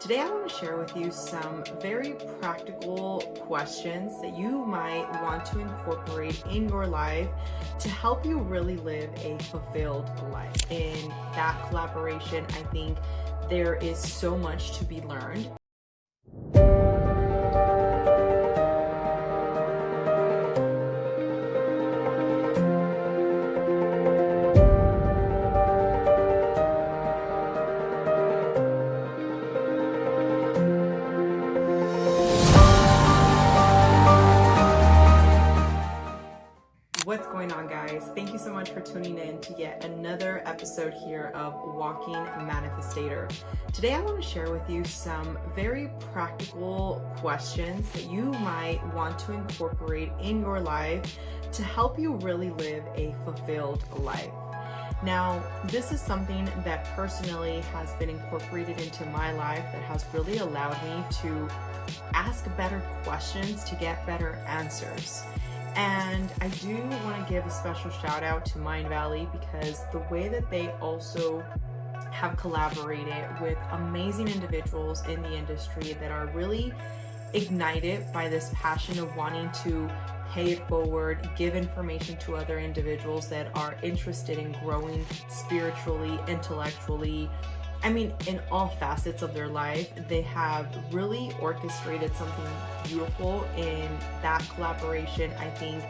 Today I want to share with you some very practical questions that you might want to incorporate in your life to help you really live a fulfilled life. In that collaboration, I think there is so much to be learned. What's going on, guys? Thank you so much for tuning in to yet another episode here of Walking Manifestator. Today I want to share with you some very practical questions that you might want to incorporate in your life to help you really live a fulfilled life. Now, this is something that personally has been incorporated into my life that has really allowed me to ask better questions to get better answers. And I do want to give a special shout out to Mindvalley because the way that they also have collaborated with amazing individuals in the industry that are really ignited by this passion of wanting to pay it forward, give information to other individuals that are interested in growing spiritually, intellectually, in all facets of their life. They have really orchestrated something beautiful in that collaboration. I think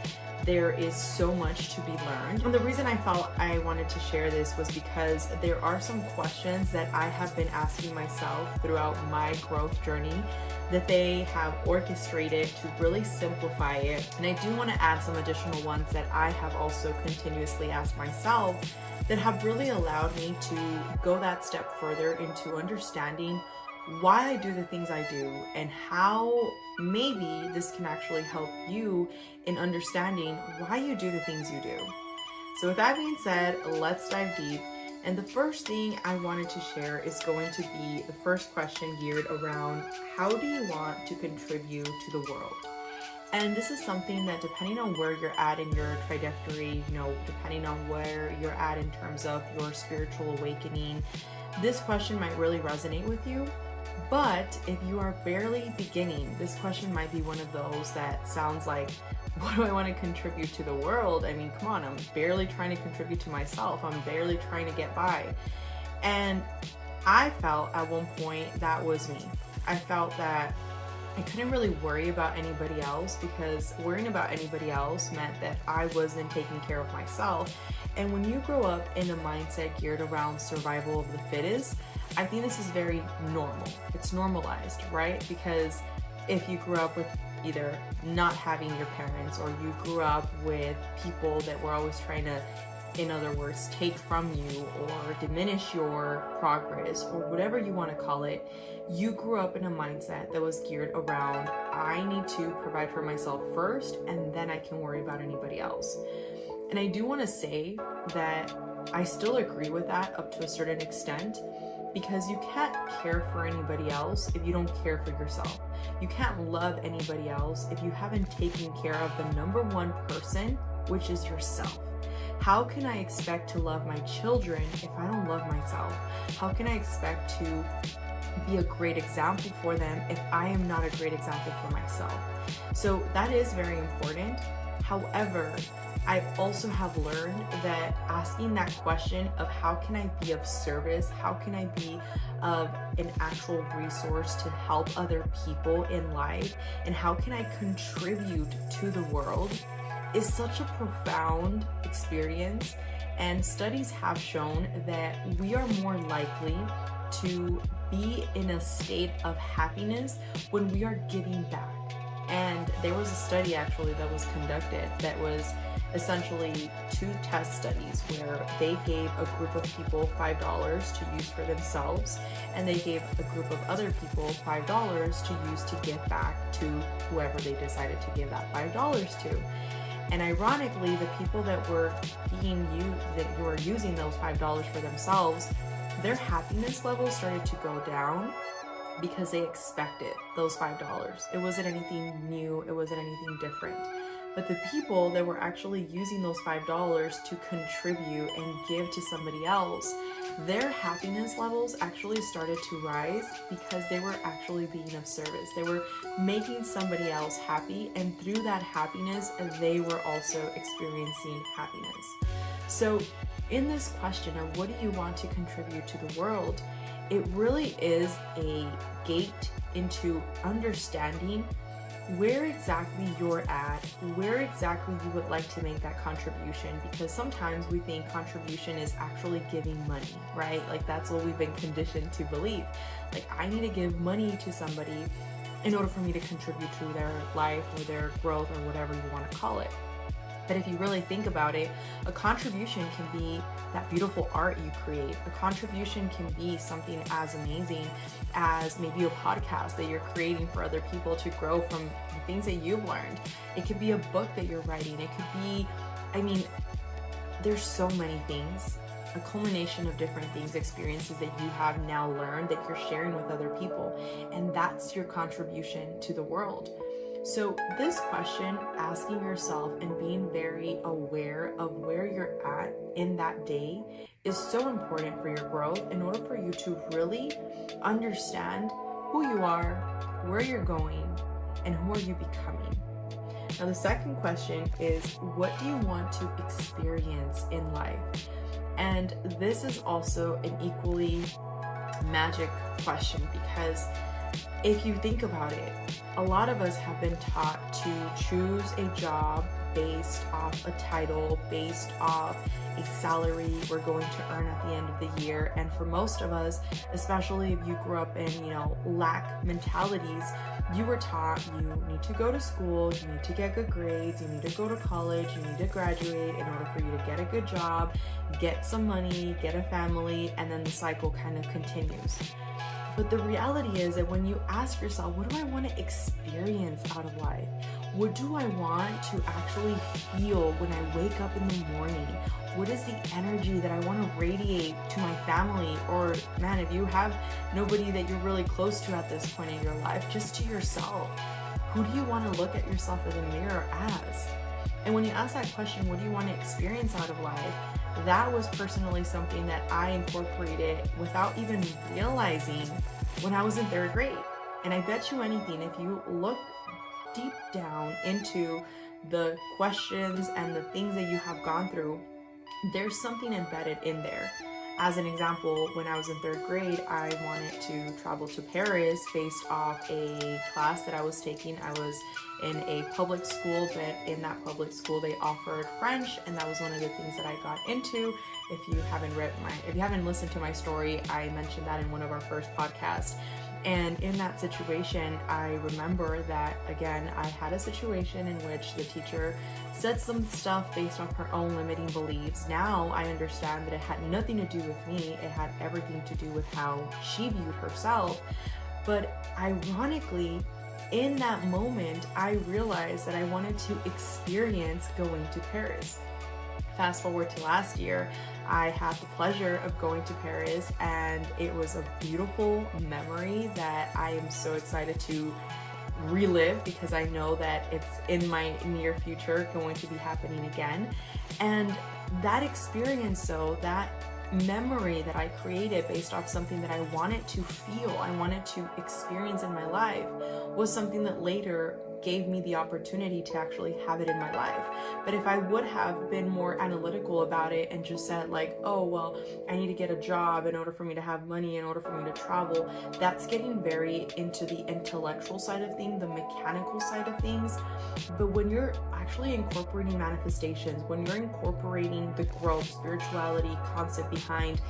there is so much to be learned. And the reason I felt I wanted to share this was because there are some questions that I have been asking myself throughout my growth journey that they have orchestrated to really simplify it. And I do want to add some additional ones that I have also continuously asked myself that have really allowed me to go that step further into understanding why I do the things I do and how maybe this can actually help you in understanding why you do the things you do. So with that being said, let's dive deep. And the first thing I wanted to share is going to be the first question geared around how do you want to contribute to the world? And this is something that depending on where you're at in your trajectory, depending on where you're at in terms of your spiritual awakening, this question might really resonate with you. But if you are barely beginning, this question might be one of those that sounds like, what do I want to contribute to the world? Come on, I'm barely trying to contribute to myself. I'm barely trying to get by. And I felt at one point that was me. I felt that I couldn't really worry about anybody else because worrying about anybody else meant that I wasn't taking care of myself. And when you grow up in a mindset geared around survival of the fittest, I think this is very normal. It's normalized, right? Because if you grew up with either not having your parents or you grew up with people that were always trying to, in other words, take from you or diminish your progress or whatever you want to call it, you grew up in a mindset that was geared around, I need to provide for myself first and then I can worry about anybody else. And I do want to say that I still agree with that up to a certain extent because you can't care for anybody else if you don't care for yourself. You can't love anybody else if you haven't taken care of the number one person, which is yourself. How can I expect to love my children if I don't love myself? How can I expect to be a great example for them if I am not a great example for myself? So that is very important. However, I also have learned that asking that question of how can I be of service, how can I be of an actual resource to help other people in life, and how can I contribute to the world is such a profound experience. And studies have shown that we are more likely to be in a state of happiness when we are giving back. And there was a study actually that was conducted that was essentially 2 test studies where they gave a group of people $5 to use for themselves and they gave a group of other people $5 to use to give back to whoever they decided to give that $5 to. And ironically, the people that were using those $5 for themselves, their happiness level started to go down because they expected those $5. It wasn't anything new, it wasn't anything different. but the people that were actually using those $5 to contribute and give to somebody else, their happiness levels actually started to rise because they were actually being of service. They were making somebody else happy, and through that happiness, they were also experiencing happiness. So in this question of what do you want to contribute to the world, it really is a gate into understanding where exactly you're at, where exactly you would like to make that contribution, because sometimes we think contribution is actually giving money, right? Like that's what we've been conditioned to believe. Like I need to give money to somebody in order for me to contribute to their life or their growth or whatever you want to call it. But if you really think about it, a contribution can be that beautiful art you create. A contribution can be something as amazing as maybe a podcast that you're creating for other people to grow from the things that you've learned. It could be a book that you're writing. It could be, there's so many things, a culmination of different things, experiences that you have now learned that you're sharing with other people. And that's your contribution to the world. So this question, asking yourself and being very aware of where you're at in that day is so important for your growth in order for you to really understand who you are, where you're going, and who are you becoming. Now the second question is, what do you want to experience in life? And this is also an equally magic question, because if you think about it, a lot of us have been taught to choose a job based off a title, based off a salary we're going to earn at the end of the year. And for most of us, especially if you grew up in, lack mentalities, you were taught you need to go to school, you need to get good grades, you need to go to college, you need to graduate in order for you to get a good job, get some money, get a family, and then the cycle kind of continues. But the reality is that when you ask yourself, what do I want to experience out of life? What do I want to actually feel when I wake up in the morning? What is the energy that I want to radiate to my family? Or man, if you have nobody that you're really close to at this point in your life, just to yourself, who do you want to look at yourself in the mirror as? And when you ask that question, what do you want to experience out of life? That was personally something that I incorporated without even realizing when I was in 3rd grade. And I bet you anything, if you look deep down into the questions and the things that you have gone through, there's something embedded in there. As an example, when I was in 3rd grade, I wanted to travel to Paris based off a class that I was taking. I was in a public school, but in that public school they offered French, and that was one of the things that I got into. If you haven't listened to my story, I mentioned that in one of our first podcasts. And in that situation, I remember that, again, I had a situation in which the teacher said some stuff based off her own limiting beliefs. Now I understand that it had nothing to do with me. It had everything to do with how she viewed herself. But ironically, in that moment, I realized that I wanted to experience going to Paris. Fast forward to last year, I had the pleasure of going to Paris, and it was a beautiful memory that I am so excited to relive, because I know that it's in my near future going to be happening again. And that experience, that memory that I created based off something that I wanted to feel, I wanted to experience in my life, was something that later gave me the opportunity to actually have it in my life. But if I would have been more analytical about it and just said like, oh, well, I need to get a job in order for me to have money, in order for me to travel, that's getting very into the intellectual side of things, the mechanical side of things. But when you're actually incorporating manifestations, when you're incorporating the growth, spirituality concept behind,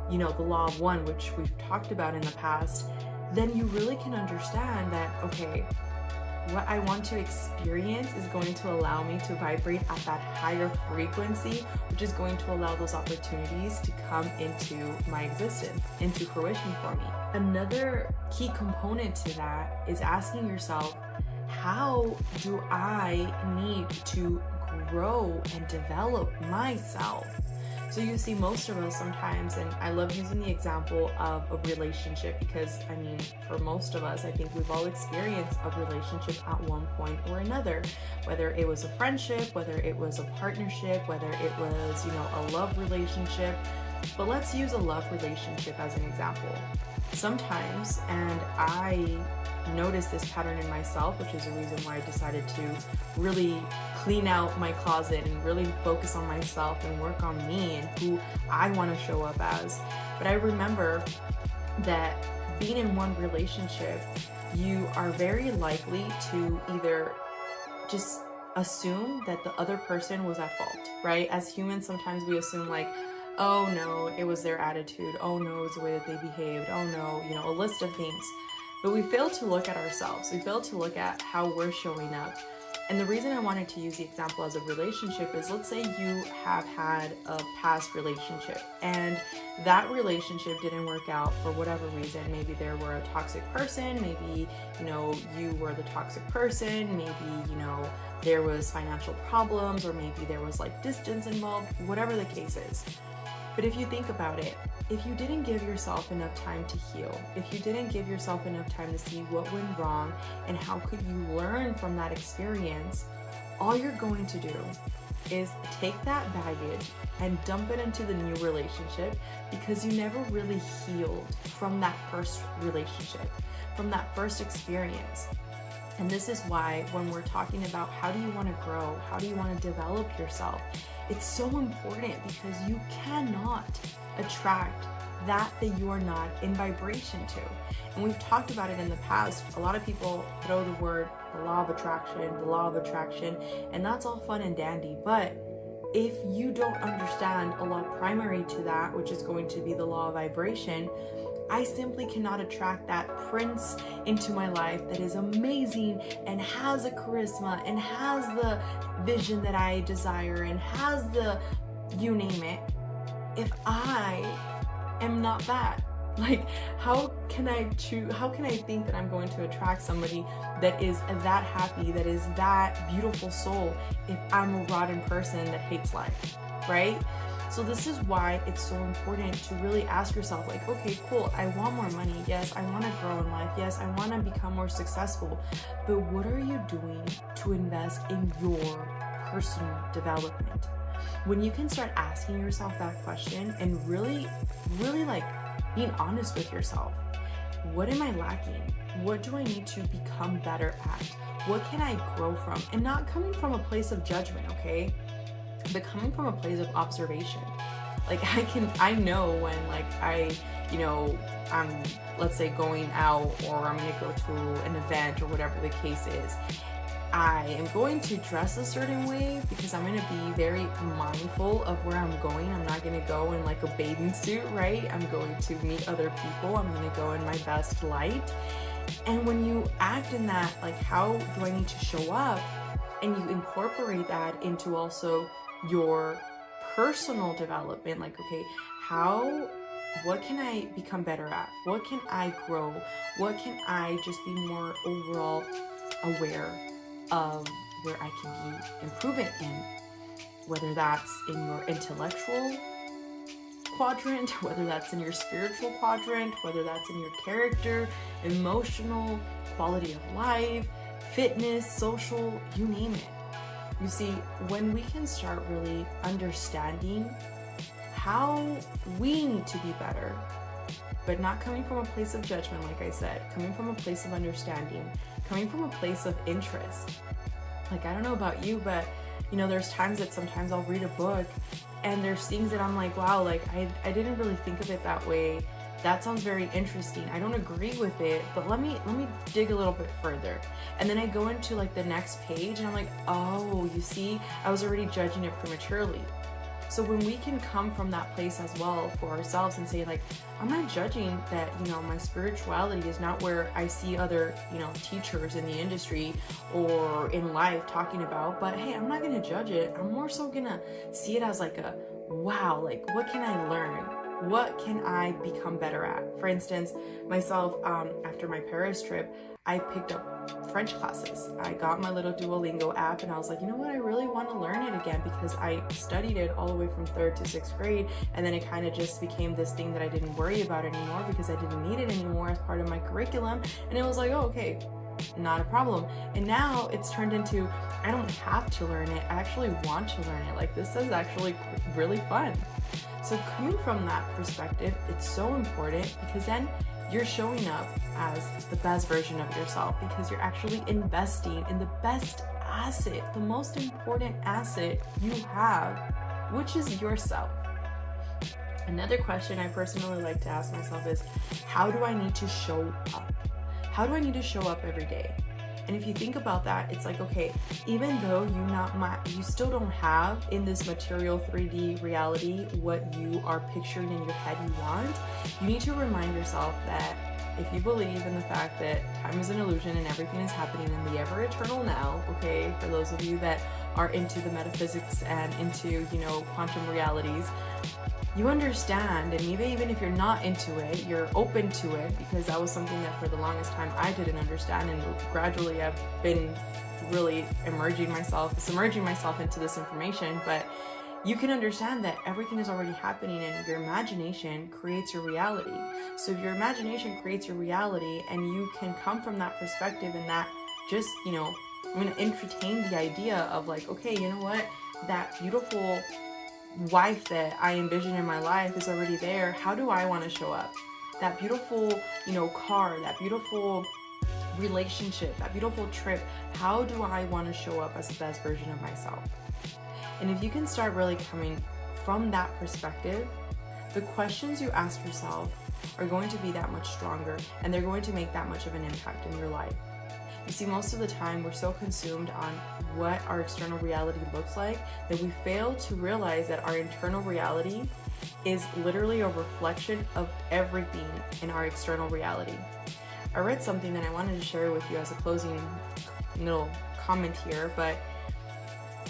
the law of one, which we've talked about in the past, then you really can understand that, okay, what I want to experience is going to allow me to vibrate at that higher frequency, which is going to allow those opportunities to come into my existence, into fruition for me. Another key component to that is asking yourself, how do I need to grow and develop myself? So you see, most of us sometimes, and I love using the example of a relationship because, I mean, for most of us, I think we've all experienced a relationship at one point or another, whether it was a friendship, whether it was a partnership, whether it was, a love relationship. But let's use a love relationship as an example. Sometimes, and I noticed this pattern in myself, which is the reason why I decided to really clean out my closet and really focus on myself and work on me and who I want to show up as. But I remember that being in one relationship, you are very likely to either just assume that the other person was at fault, right? As humans, sometimes we assume like, oh no, it was their attitude. Oh no, it was the way that they behaved. Oh no, a list of things. But we fail to look at ourselves. We fail to look at how we're showing up. And the reason I wanted to use the example as a relationship is, let's say you have had a past relationship and that relationship didn't work out for whatever reason. Maybe there were a toxic person, maybe, you were the toxic person, maybe, there was financial problems, or maybe there was like distance involved, whatever the case is. But if you think about it, if you didn't give yourself enough time to heal, if you didn't give yourself enough time to see what went wrong and how could you learn from that experience, all you're going to do is take that baggage and dump it into the new relationship because you never really healed from that first relationship, from that first experience. And this is why when we're talking about how do you want to grow, how do you want to develop yourself, it's so important because you cannot attract that you are not in vibration to. And we've talked about it in the past. A lot of people throw the word, the law of attraction, and that's all fun and dandy. But if you don't understand a law primary to that, which is going to be the law of vibration, I simply cannot attract that prince into my life that is amazing and has a charisma and has the vision that I desire and has the you name it, if I am not that. Like, how can I think that I'm going to attract somebody that is that happy, that is that beautiful soul, if I'm a rotten person that hates life, right? So this is why it's so important to really ask yourself, like, okay, cool, I want more money. Yes, I want to grow in life. Yes, I want to become more successful. But what are you doing to invest in your personal development? When you can start asking yourself that question and really like being honest with yourself, what am I lacking? What do I need to become better at? What can I grow from? And not coming from a place of judgment, okay? But coming from a place of observation. Like I know when like I'm, let's say, going out, or I'm gonna go to an event or whatever the case is, I am going to dress a certain way because I'm going to be very mindful of where I'm going. I'm not going to go in like a bathing suit, right? I'm going to meet other people. I'm going to go in my best light. And when you act in that, like, how do I need to show up? And you incorporate that into also your personal development. Like, okay, what can I become better at? What can I grow? What can I just be more overall aware of where I can be improving in, whether that's in your intellectual quadrant, whether that's in your spiritual quadrant, whether that's in your character, emotional, quality of life, fitness, social, you name it. You see, when we can start really understanding how we need to be better, but not coming from a place of judgment, like I said, coming from a place of understanding, coming from a place of interest. Like, I don't know about you, but there's times that sometimes I'll read a book and there's things that I'm like, wow, like I didn't really think of it that way. That sounds very interesting. I don't agree with it, but let me dig a little bit further. And then I go into like the next page and I'm like, oh, you see, I was already judging it prematurely. So when we can come from that place as well for ourselves and say, like, I'm not judging that, my spirituality is not where I see other, teachers in the industry or in life talking about, but hey, I'm not going to judge it. I'm more so going to see it as like a, wow, like, what can I learn? what can I become better at? For instance, myself, after my Paris trip, I picked up French classes. I got my little Duolingo app and I was like, you know what, I really want to learn it again because I studied it all the way from 3rd to 6th grade, and then it kind of just became this thing that I didn't worry about anymore because I didn't need it anymore as part of my curriculum. And it was like, oh, okay, not a problem. And now it's turned into, I don't have to learn it, I actually want to learn it. Like, this is actually really fun. So coming from that perspective, it's so important because then you're showing up as the best version of yourself because you're actually investing in the best asset, the most important asset you have, which is yourself. Another question I personally like to ask myself is, how do I need to show up? How do I need to show up every day? And if you think about that, it's like, okay, even though you still don't have in this material 3D reality what you are picturing in your head you want, you need to remind yourself that if you believe in the fact that time is an illusion and everything is happening in the ever eternal now, okay, for those of you that are into the metaphysics and into, quantum realities, you understand, and even if you're not into it, you're open to it, because that was something that for the longest time I didn't understand, and gradually I've been really submerging myself into this information. But you can understand that everything is already happening and your imagination creates your reality. So if your imagination creates your reality and you can come from that perspective and that just, I'm going to entertain the idea of like, okay, you know what, that beautiful wife that I envision in my life is already there. How do I want to show up? That beautiful, car, that beautiful relationship, that beautiful trip, how do I want to show up as the best version of myself? And if you can start really coming from that perspective, the questions you ask yourself are going to be that much stronger, and they're going to make that much of an impact in your life. You see, most of the time we're so consumed on what our external reality looks like that we fail to realize that our internal reality is literally a reflection of everything in our external reality. I read something that I wanted to share with you as a closing little comment here, but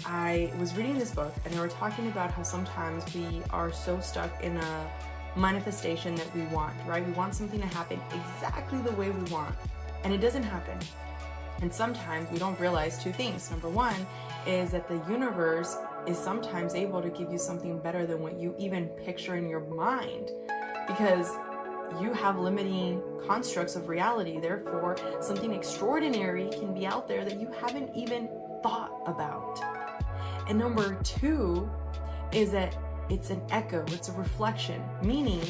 I was reading this book and they were talking about how sometimes we are so stuck in a manifestation that we want, right? We want something to happen exactly the way we want, and it doesn't happen. And sometimes we don't realize two things. Number one is that the universe is sometimes able to give you something better than what you even picture in your mind, because you have limiting constructs of reality. Therefore, something extraordinary can be out there that you haven't even thought about. And number two is that it's an echo, it's a reflection, meaning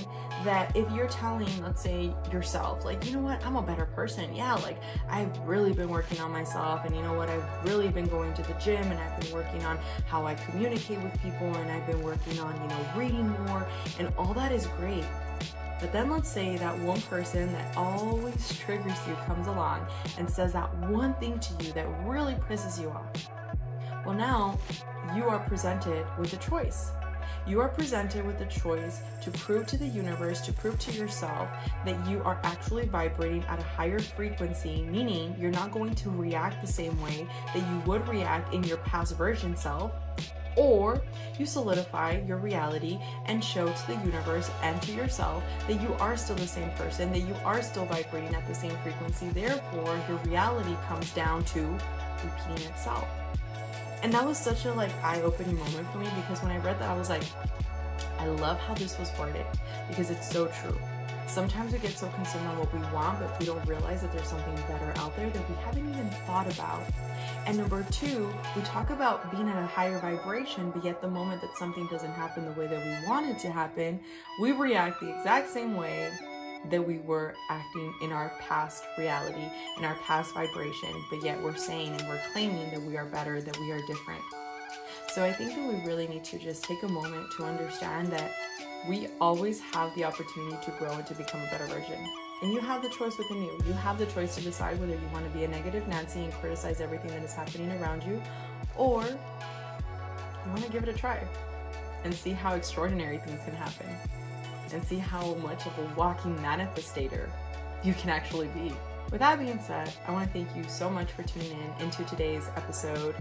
that if you're telling, let's say, yourself, like, you know what, I'm a better person. Yeah, like, I've really been working on myself, and you know what, I've really been going to the gym, and I've been working on how I communicate with people, and I've been working on, reading more, and all that is great. But then let's say that one person that always triggers you comes along and says that one thing to you that really pisses you off. Well, now you are presented with a choice. You are presented with a choice to prove to the universe, to prove to yourself that you are actually vibrating at a higher frequency, meaning you're not going to react the same way that you would react in your past version self, or you solidify your reality and show to the universe and to yourself that you are still the same person, that you are still vibrating at the same frequency. Therefore, your reality comes down to repeating itself. And that was such a eye-opening moment for me, because when I read that, I was like, I love how this was worded, because it's so true. Sometimes we get so consumed on what we want, but we don't realize that there's something better out there that we haven't even thought about. And number two, we talk about being at a higher vibration, but yet the moment that something doesn't happen the way that we want it to happen, we react the exact same way that we were acting in our past reality, in our past vibration, but yet we're saying and we're claiming that we are better, that we are different. So I think that we really need to just take a moment to understand that we always have the opportunity to grow and to become a better version. And you have the choice within you. You have the choice to decide whether you want to be a negative Nancy and criticize everything that is happening around you, or you want to give it a try and see how extraordinary things can happen, and see how much of a walking manifestator you can actually be. With that being said, I want to thank you so much for tuning in into today's episode.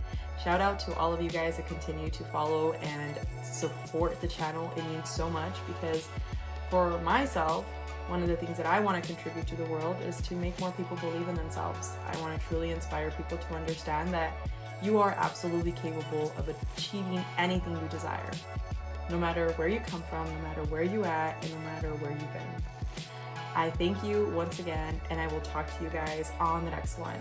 Shout out to all of you guys that continue to follow and support the channel. It means so much, because for myself, one of the things that I want to contribute to the world is to make more people believe in themselves. I want to truly inspire people to understand that you are absolutely capable of achieving anything you desire, no matter where you come from, no matter where you're at, and no matter where you've been. I thank you once again, and I will talk to you guys on the next one.